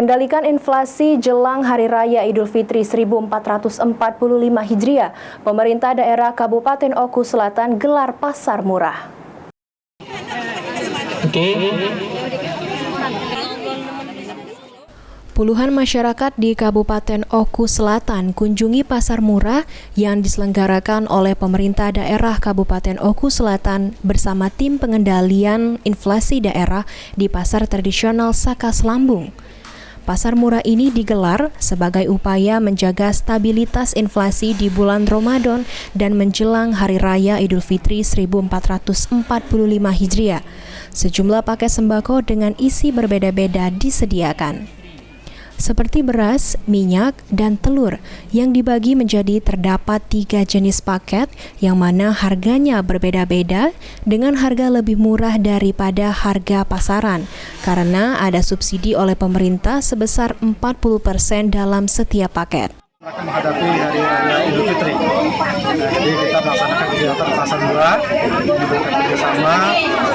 Kendalikan inflasi jelang Hari Raya Idul Fitri 1445 Hijriah, pemerintah daerah Kabupaten Oku Selatan gelar pasar murah. Puluhan masyarakat di Kabupaten Oku Selatan kunjungi pasar murah yang diselenggarakan oleh pemerintah daerah Kabupaten Oku Selatan bersama tim pengendalian inflasi daerah di pasar tradisional Sakas Lambung. Pasar murah ini digelar sebagai upaya menjaga stabilitas inflasi di bulan Ramadan dan menjelang Hari Raya Idul Fitri 1445 Hijriah. Sejumlah paket sembako dengan isi berbeda-beda disediakan, seperti beras, minyak, dan telur yang dibagi menjadi terdapat 3 jenis paket yang mana harganya berbeda-beda dengan harga lebih murah daripada harga pasaran karena ada subsidi oleh pemerintah sebesar 40% dalam setiap paket. Akan menghadapi Hari Raya Idul Fitri. Jadi kita melaksanakan kegiatan pasar murah dengan kerjasama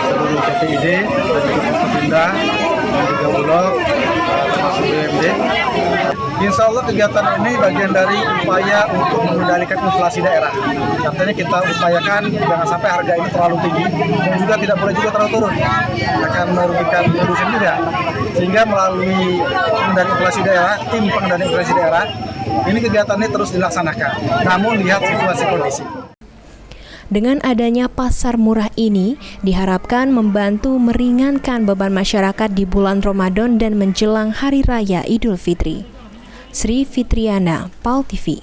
seluruh PPID dan juga Forkopimda dan juga Bulog termasuk BUMD. Insya Allah kegiatan ini bagian dari upaya untuk mengendalikan inflasi daerah. Artinya kita upayakan jangan sampai harga ini terlalu tinggi dan juga tidak boleh juga terlalu turun. Akan merugikan produsen juga. Sehingga melalui pengendalian inflasi daerah, tim pengendalian inflasi daerah, ini kegiatan ini terus dilaksanakan. Namun lihat situasi kondisi. Dengan adanya pasar murah ini, diharapkan membantu meringankan beban masyarakat di bulan Ramadan dan menjelang Hari Raya Idul Fitri. Sri Fitriana, PAL TV.